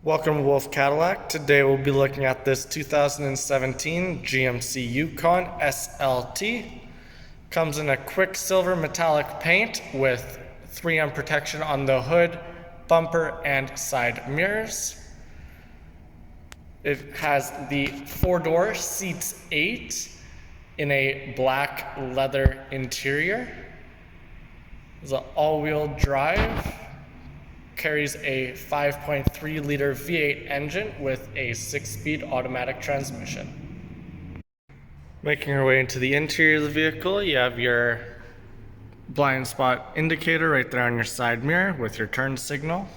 Welcome to Wolfe Cadillac. Today we'll be looking at this 2017 GMC Yukon SLT. Comes in a quicksilver metallic paint with 3M protection on the hood, bumper, and side mirrors. It has the 4-door, seats 8 in a black leather interior. It's an all-wheel drive. Carries a 5.3 liter V8 engine with a 6-speed automatic transmission. Making our way into the interior of the vehicle, you have your blind spot indicator right there on your side mirror with your turn signal.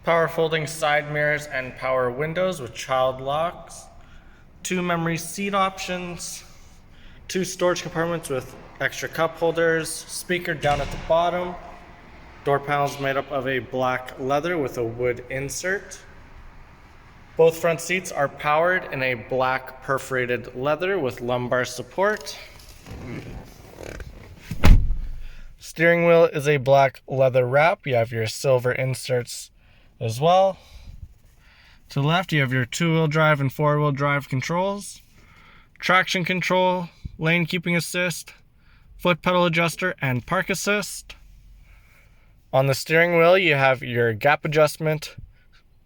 Power folding side mirrors and power windows with child locks. 2 memory seat options. 2 storage compartments with extra cup holders. Speaker down at the bottom. Door panels made up of a black leather with a wood insert. Both front seats are powered in a black perforated leather with lumbar support. Steering wheel is a black leather wrap. You have your silver inserts as well. To the left, you have your 2-wheel drive and 4-wheel drive controls, traction control, lane keeping assist, foot pedal adjuster, and park assist. On the steering wheel, you have your gap adjustment,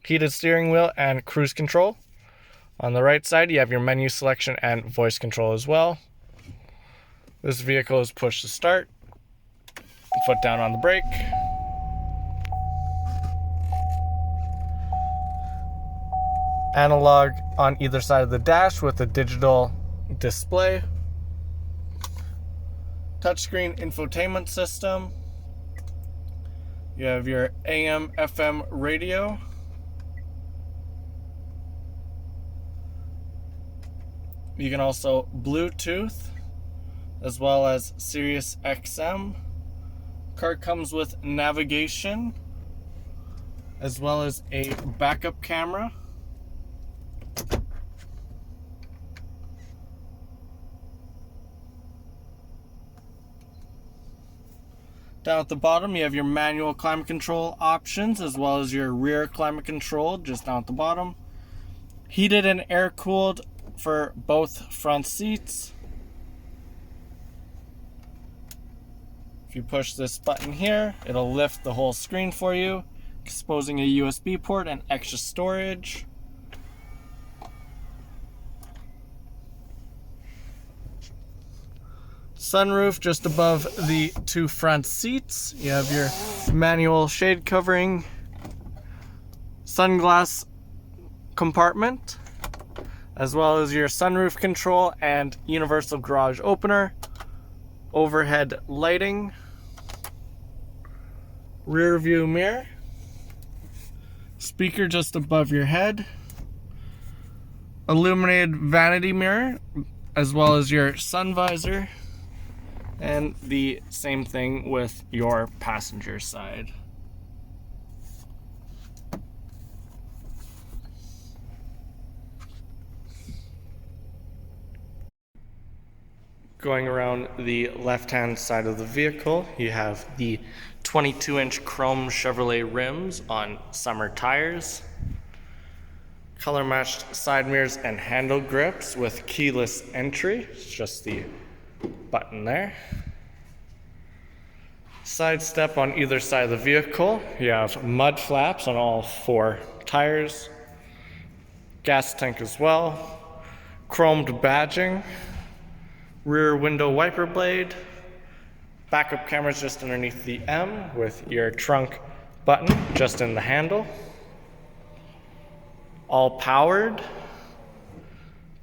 heated steering wheel, and cruise control. On the right side, you have your menu selection and voice control as well. This vehicle is push to start. Foot down on the brake. Analog on either side of the dash with a digital display. Touchscreen infotainment system. You have your AM, FM radio. You can also Bluetooth as well as Sirius XM. Car comes with navigation as well as a backup camera. Down at the bottom, you have your manual climate control options as well as your rear climate control just down at the bottom. Heated and air cooled for both front seats. If you push this button here, it'll lift the whole screen for you, exposing a USB port and extra storage. Sunroof just above the 2 front seats. You have your manual shade covering, sunglass compartment, as well as your sunroof control and universal garage opener, overhead lighting, rear view mirror, speaker just above your head, illuminated vanity mirror, as well as your sun visor. And the same thing with your passenger side. Going around the left-hand side of the vehicle, you have the 22-inch chrome Chevrolet rims on summer tires, color-matched side mirrors and handle grips with keyless entry. It's just the button there. Side step on either side of the vehicle. You have mud flaps on all 4 tires. Gas tank as well. Chromed badging. Rear window wiper blade. Backup cameras just underneath the M with your trunk button just in the handle. All powered.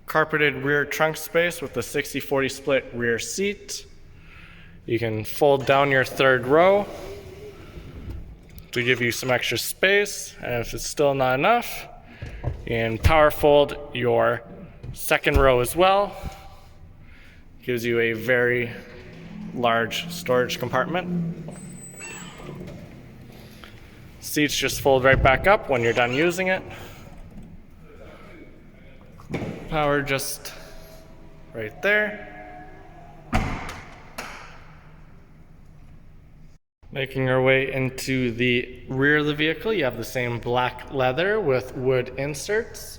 Carpeted rear trunk space with the 60-40 split rear seat. You can fold down your 3rd row to give you some extra space, and if it's still not enough, you can power fold your 2nd row as well. Gives you a very large storage compartment. Seats just fold right back up when you're done using it. Power just right there. Making our way into the rear of the vehicle, you have the same black leather with wood inserts,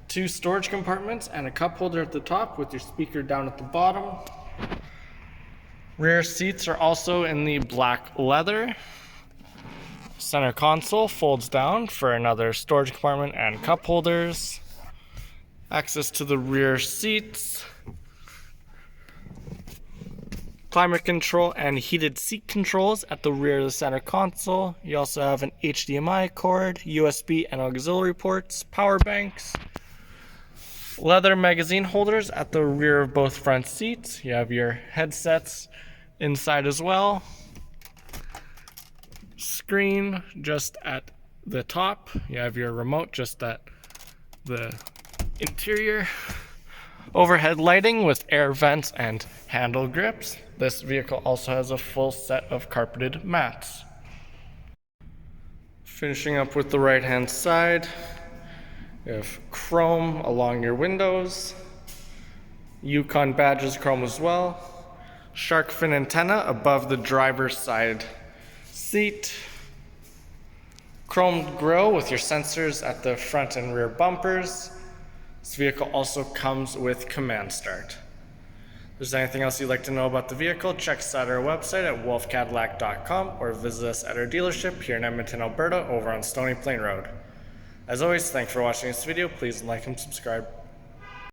2 storage compartments, and a cup holder at the top with your speaker down at the bottom. Rear seats are also in the black leather. Center console folds down for another storage compartment and cup holders. Access to the rear seats. Climate control and heated seat controls at the rear of the center console. You also have an HDMI cord, USB and auxiliary ports, power banks, leather magazine holders at the rear of both front seats. You have your headsets inside as well. Screen just at the top. You have your remote just at the interior. Overhead lighting with air vents and handle grips. This vehicle also has a full set of carpeted mats. Finishing up with the right hand side, you have chrome along your windows. Yukon badges chrome as well. Shark fin antenna above the driver's side seat. Chromed grille with your sensors at the front and rear bumpers. This vehicle also comes with command start. If there's anything else you'd like to know about the vehicle, check us out at our website at wolfecadillac.com or visit us at our dealership here in Edmonton, Alberta over on Stony Plain Rd. As always, thanks for watching this video. Please like and subscribe.